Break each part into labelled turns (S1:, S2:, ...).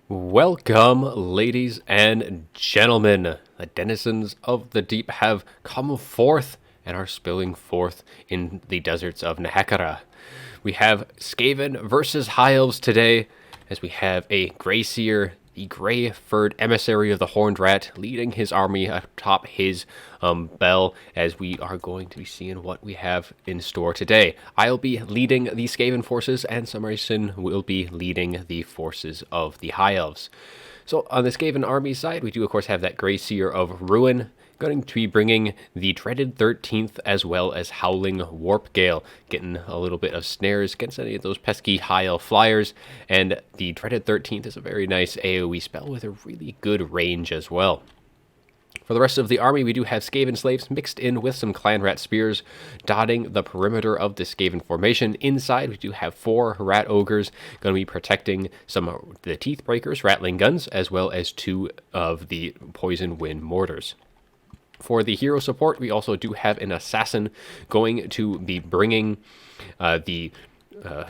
S1: Welcome, ladies and gentlemen. The denizens of the deep have come forth and are spilling forth in the deserts of Nehekara. We have Skaven versus High Elves today, as we have a Grey Seer, the gray-furred emissary of the Horned Rat, leading his army atop his bell, as we are going to be seeing what we have in store today. I'll be leading the Skaven forces, and Summerson will be leading the forces of the High Elves. So on the Skaven army side, we do of course have that Grey Seer of Ruin, going to be bringing the dreaded 13th as well as Howling Warp Gale, getting a little bit of snares against any of those pesky high elf flyers, and the dreaded 13th is a very nice AoE spell with a really good range as well. For the rest of the army, we do have Skaven slaves mixed in with some clan rat spears dotting the perimeter of the Skaven formation. Inside, we do have 4 rat ogres going to be protecting some of the teeth breakers, rattling guns, as well as 2 of the poison wind mortars. For the hero support, we also do have an assassin going to be bringing the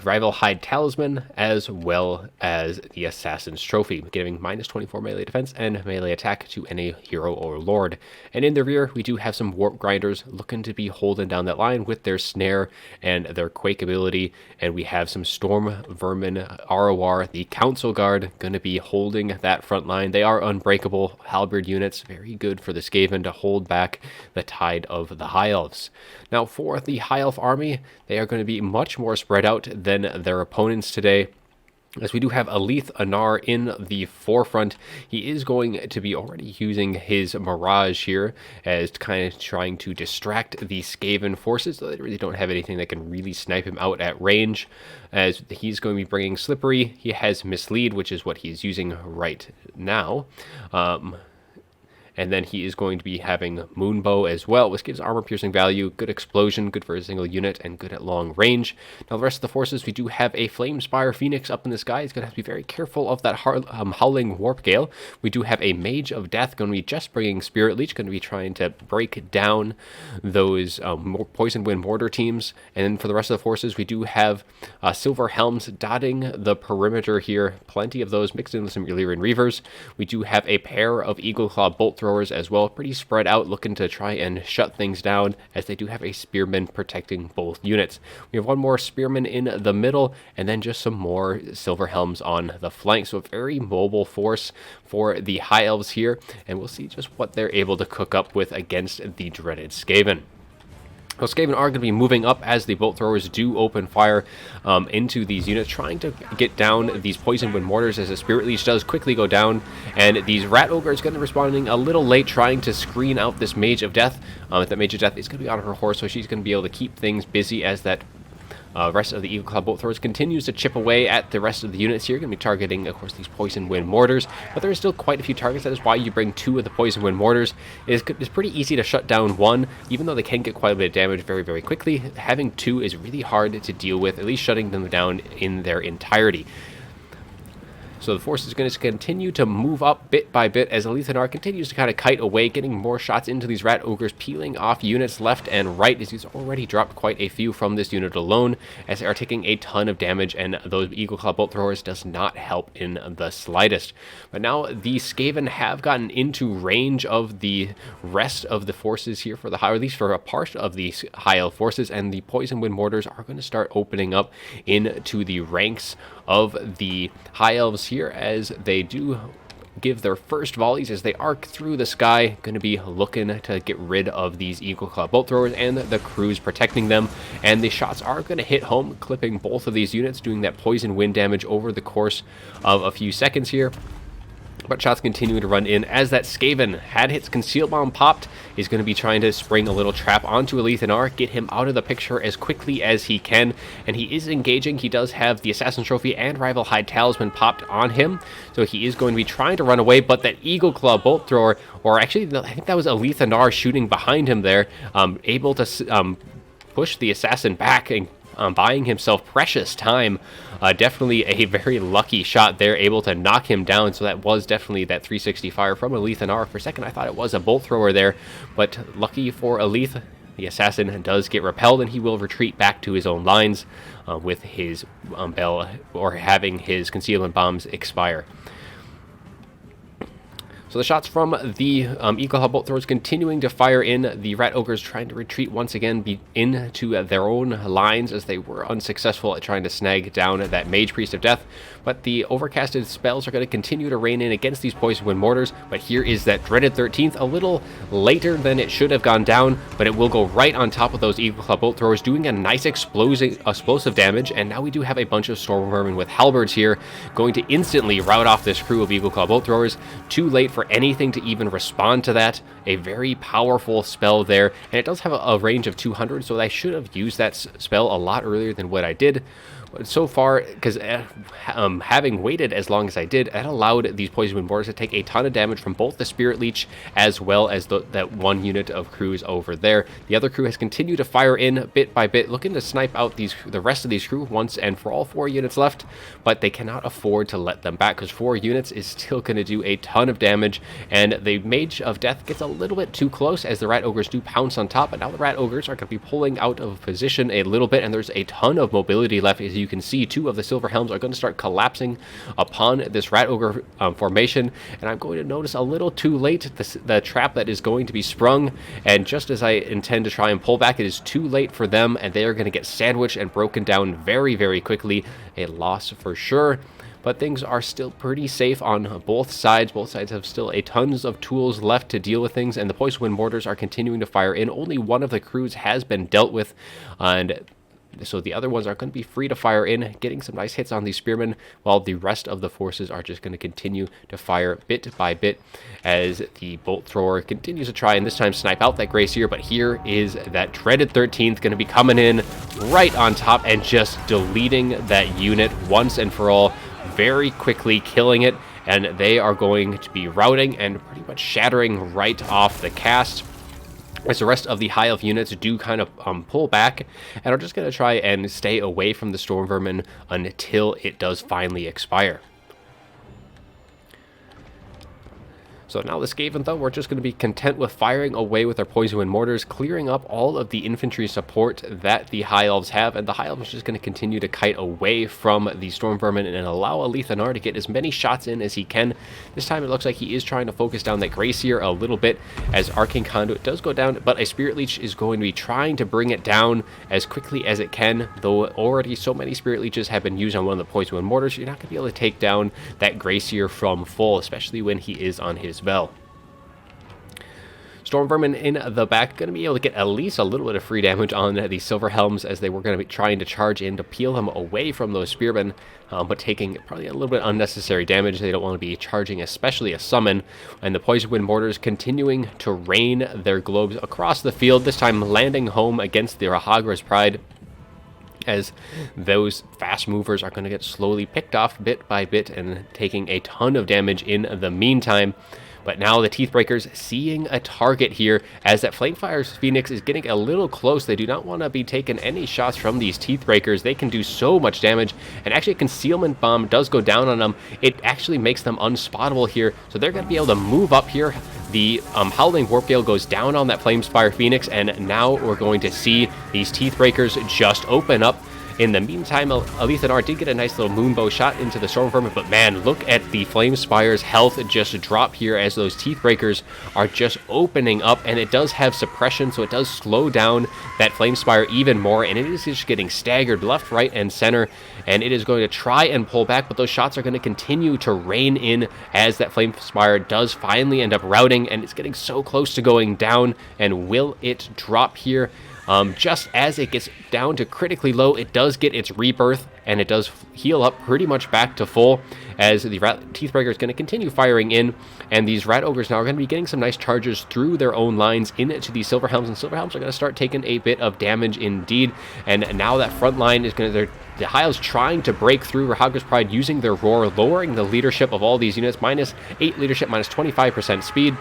S1: Rival Hide Talisman, as well as the Assassin's Trophy, giving minus 24 melee defense and melee attack to any hero or lord. And in the rear, we do have some Warp Grinders looking to be holding down that line with their Snare and their Quake ability. And we have some Storm Vermin ROR, the Council Guard, going to be holding that front line. They are unbreakable halberd units, very good for the Skaven to hold back the tide of the High Elves. Now, for the High Elf army, they are going to be much more spread out than their opponents today, as we do have Alith Anar in the forefront. He is going to be already using his Mirage here as kind of trying to distract the Skaven forces, so they really don't have anything that can really snipe him out at range, as he's going to be bringing Slippery. He has Mislead, which is what he's using right now. And then he is going to be having Moonbow as well, which gives armor-piercing value, good explosion, good for a single unit, and good at long range. Now, the rest of the forces, we do have a Flamespire Phoenix up in the sky. He's going to have to be very careful of that Howling Warp Gale. We do have a Mage of Death going to be just bringing Spirit Leech, going to be trying to break down those Poison Wind Mortar teams. And then for the rest of the forces, we do have Silver Helms dotting the perimeter here. Plenty of those mixed in with some Illyrian Reavers. We do have a pair of Eagleclaw Bolt Throwers as well, pretty spread out, looking to try and shut things down, as they do have a Spearman protecting both units. We have one more Spearman in the middle, and then just some more Silver Helms on the flank. So a very mobile force for the High Elves here, and we'll see just what they're able to cook up with against the dreaded Skaven. Well, Skaven are going to be moving up as the bolt throwers do open fire into these units, trying to get down these Poison Wind Mortars, as the Spirit Leech does quickly go down. And these Rat Ogres going to be responding a little late, trying to screen out this Mage of Death. That Mage of Death is going to be on her horse, so she's going to be able to keep things busy as that rest of the Eagleclaw Bolt Throwers continues to chip away at the rest of the units here. Going to be targeting, of course, these Poison Wind Mortars, but there are still quite a few targets. That is why you bring 2 of the Poison Wind Mortars. It's pretty easy to shut down one, even though they can get quite a bit of damage very, very quickly. Having 2 is really hard to deal with, at least shutting them down in their entirety. So the force is going to continue to move up bit by bit as Alithanar continues to kind of kite away, getting more shots into these Rat Ogres, peeling off units left and right, as he's already dropped quite a few from this unit alone, as they are taking a ton of damage, and those Eagleclaw Bolt Throwers does not help in the slightest. But now the Skaven have gotten into range of the rest of the forces here, for the high, or at least for a part of these High Elf forces, and the Poison Wind Mortars are going to start opening up into the ranks of the High Elves here, as they do give their first volleys as they arc through the sky. Going to be looking to get rid of these Eagleclaw Bolt Throwers and the crews protecting them, and the shots are going to hit home, clipping both of these units, doing that poison wind damage over the course of a few seconds here. But shots continue to run in as that Skaven had its Conceal Bomb popped, is going to be trying to spring a little trap onto Alithanar, get him out of the picture as quickly as he can, and he is engaging. He does have the Assassin's Trophy and Rival Hide Talisman popped on him, so he is going to be trying to run away, but that Eagleclaw Bolt Thrower, or actually I think that was Alithanar shooting behind him there, able to push the assassin back and buying himself precious time. Definitely a very lucky shot there, able to knock him down. So that was definitely that 360 fire from Alithanar. For a second, I thought it was a bolt thrower there, but lucky for Alith, the assassin does get repelled, and he will retreat back to his own lines with his bell, or having his concealment bombs expire. So the shots from the Eagle Bolt Throwers continuing to fire in. The Rat Ogres trying to retreat once again into their own lines as they were unsuccessful at trying to snag down that Mage Priest of Death. But the overcasted spells are going to continue to rain in against these Poison Wind Mortars. But here is that dreaded 13th, a little later than it should have gone down, but it will go right on top of those Eagle Bolt Throwers, doing a nice explosive damage. And now we do have a bunch of Storm Vermin with halberds here, going to instantly rout off this crew of Eagle Bolt Throwers. Too late for anything to even respond to that. A very powerful spell there, and it does have a range of 200, so I should have used that spell a lot earlier than what I did. But so far, because having waited as long as I did, that allowed these Poison Wind Mortars to take a ton of damage from both the Spirit Leech as well as that one unit of crews over there. The other crew has continued to fire in bit by bit, looking to snipe out the rest of these crew once and for all. 4 units left, but they cannot afford to let them back because 4 units is still going to do a ton of damage, and the Mage of Death gets a little bit too close as the Rat Ogres do pounce on top, but now the Rat Ogres are going to be pulling out of position a little bit, and there's a ton of mobility left. As you can see, 2 of the Silver Helms are going to start collapsing upon this Rat Ogre formation, and I'm going to notice a little too late the trap that is going to be sprung, and just as I intend to try and pull back, it is too late for them, and they are going to get sandwiched and broken down very, very quickly. A loss for sure. But things are still pretty safe on both sides. Both sides have still a tons of tools left to deal with things, and the Poison Wind Mortars are continuing to fire in. Only one of the crews has been dealt with, and so the other ones are going to be free to fire in, getting some nice hits on these spearmen, while the rest of the forces are just going to continue to fire bit by bit as the bolt thrower continues to try and this time snipe out that Gracier. But here is that dreaded 13th going to be coming in right on top and just deleting that unit once and for all, very quickly killing it, and they are going to be routing and pretty much shattering right off the cast, as the rest of the High Elf units do kind of pull back and are just going to try and stay away from the Storm Vermin until it does finally expire. So now the Skaven, though, we're just going to be content with firing away with our Poison Wind Mortars, clearing up all of the infantry support that the High Elves have, and the High Elves are just going to continue to kite away from the Storm Vermin and allow Alethanar to get as many shots in as he can. This time it looks like he is trying to focus down that Gracier a little bit as Arcane Conduit does go down, but a Spirit Leech is going to be trying to bring it down as quickly as it can, though already so many Spirit Leeches have been used on one of the Poison Wind Mortars. You're not going to be able to take down that Gracier from full, especially when he is on his bell. Storm Vermin in the back going to be able to get at least a little bit of free damage on the Silver Helms as they were going to be trying to charge in to peel them away from those spearmen, but taking probably a little bit unnecessary damage. They don't want to be charging, especially a summon. And the Poison Wind Mortars continuing to rain their globes across the field, this time landing home against the Rahagra's Pride, as those fast movers are going to get slowly picked off bit by bit and taking a ton of damage in the meantime. But now the Teethbreakers seeing a target here as that Flamefire's Phoenix is getting a little close. They do not want to be taking any shots from these Teethbreakers. They can do so much damage, and actually a Concealment Bomb does go down on them. It actually makes them unspottable here, so they're going to be able to move up here. The Howling Warp Gale goes down on that Flamespire Phoenix, and now we're going to see these Teethbreakers just open up. In the meantime, Alethanar did get a nice little Moonbow shot into the Storm Vermin, but man, look at the Flamespire's health just drop here as those Teethbreakers are just opening up, and it does have suppression, so it does slow down that Flamespire even more, and it is just getting staggered left, right, and center, and it is going to try and pull back, but those shots are going to continue to rain in as that Flamespire does finally end up routing, and it's getting so close to going down, and will it drop here? Just as it gets down to critically low, it does get its rebirth, and it does heal up pretty much back to full, as the Teethbreaker is going to continue firing in, and these Rat Ogres now are going to be getting some nice charges through their own lines into these Silver Helms, and Silver Helms are going to start taking a bit of damage indeed, and now that front line is going to... The High Elves trying to break through Rahagra's Pride using their Roar, lowering the leadership of all these units, -8 leadership, -25% speed.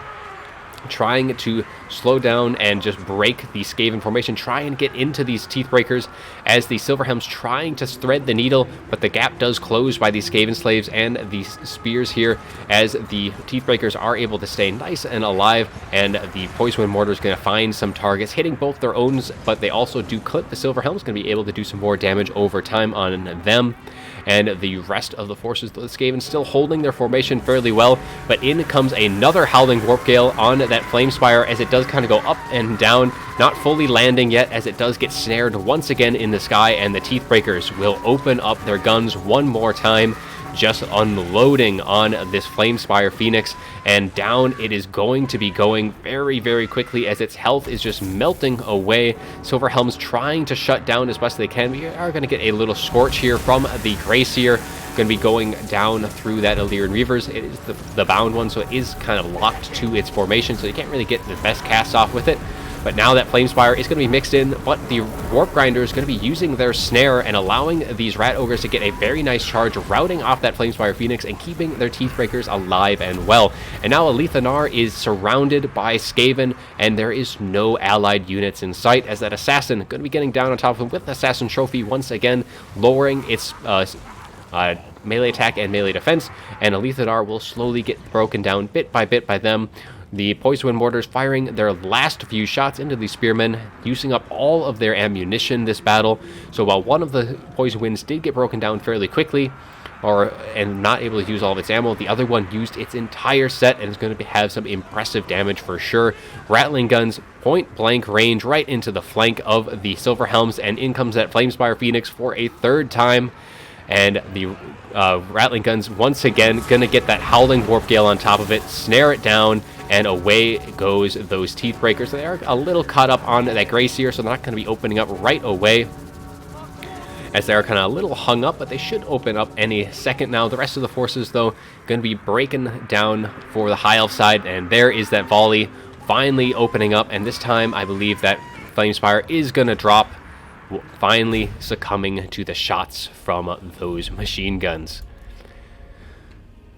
S1: trying to slow down and just break the Skaven formation, try and get into these teeth breakers as the Silverhelms trying to thread the needle, but the gap does close by these Skaven slaves and these spears here as the teeth breakers are able to stay nice and alive, and the Poison Wind Mortar is going to find some targets, hitting both their own, but they also do clip the Silverhelms, going to be able to do some more damage over time on them. And the rest of the forces, the Skaven still holding their formation fairly well, but in comes another Howling Warp Gale on that Flamespire as it does kind of go up and down, not fully landing yet as it does get snared once again in the sky, and the Teeth Breakers will open up their guns one more time, just unloading on this Flamespire Phoenix, and down it is going to be going very, very quickly as its health is just melting away. Silverhelm's trying to shut down as best they can. We are going to get a little Scorch here from the Greyseer, going to be going down through that Illyrian Reavers. It is the bound one, so it is kind of locked to its formation, so you can't really get the best cast off with it. But now that Flamespire is going to be mixed in, but the Warp Grinder is going to be using their snare and allowing these Rat Ogres to get a very nice charge, routing off that Flamespire Phoenix and keeping their Teeth Breakers alive and well. And now Alethanar is surrounded by Skaven, and there is no allied units in sight, as that Assassin going to be getting down on top of him with Assassin Trophy once again, lowering its melee attack and melee defense, and Alethanar will slowly get broken down bit by them. The Poison Wind Mortars firing their last few shots into the Spearmen, using up all of their ammunition this battle. So while one of the Poison Winds did get broken down fairly quickly, and not able to use all of its ammo, the other one used its entire set and is going to have some impressive damage for sure. Rattling guns, point blank range right into the flank of the Silverhelms, and in comes that Flamespire Phoenix for a third time. And the Rattling guns once again going to get that Howling Warp Gale on top of it, snare it down, and away goes those Teeth Breakers. They are a little caught up on that Greyseer, so they're not going to be opening up right away, as they are kind of a little hung up, but they should open up any second now. The rest of the forces, though, going to be breaking down for the High Elf side, and there is that volley finally opening up, and this time I believe that Flamespire is going to drop, finally succumbing to the shots from those machine guns.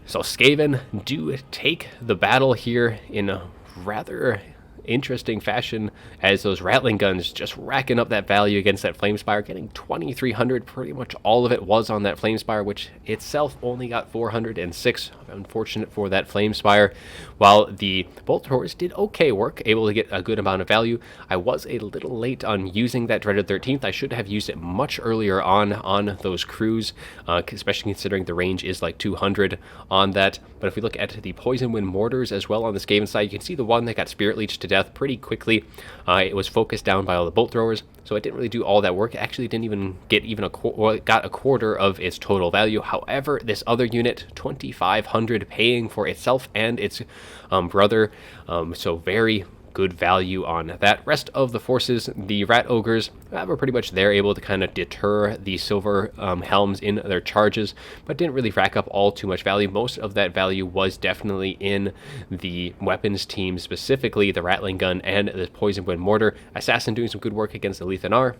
S1: So Skaven do take the battle here in a rather interesting fashion, as those Rattling guns just racking up that value against that Flamespire, getting 2,300. Pretty much all of it was on that Flamespire, which itself only got 406. Unfortunate for that Flamespire. While the Bolt Throwers did okay work, able to get a good amount of value. I was a little late on using that Dreaded 13th. I should have used it much earlier on those crews, especially considering the range is like 200 on that. But if we look at the Poison Wind Mortars as well on the Skaven side, you can see the one that got Spirit Leeched to death pretty quickly. It was focused down by all the Bolt Throwers, so it didn't really do all that work. It actually didn't even get got a quarter of its total value. However, this other unit, 2,500, paying for itself and its brother, so very good value on that. Rest of the forces, the Rat Ogres, were pretty much there, able to kind of deter the Silver Helms in their charges, but didn't really rack up all too much value. Most of that value was definitely in the weapons team, specifically the Rattling gun and the Poison Wind Mortar. Assassin doing some good work against the Alethanar.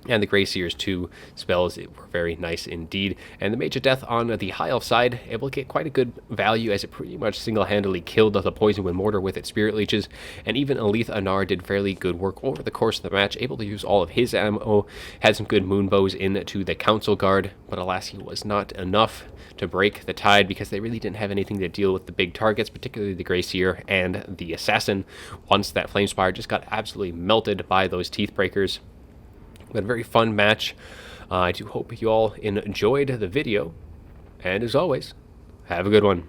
S1: And the Greyseer's 2 spells were very nice indeed. And the Mage of Death on the High Elf side, able to get quite a good value, as it pretty much single-handedly killed the Poison Wind Mortar with its Spirit Leeches. And even Alethanar did fairly good work over the course of the match, able to use all of his ammo, had some good Moonbows into the Council Guard, but alas, he was not enough to break the tide, because they really didn't have anything to deal with the big targets, particularly the Greyseer and the Assassin, once that Flamespire just got absolutely melted by those Teeth Breakers. But a very fun match. I do hope you all enjoyed the video, and as always, have a good one.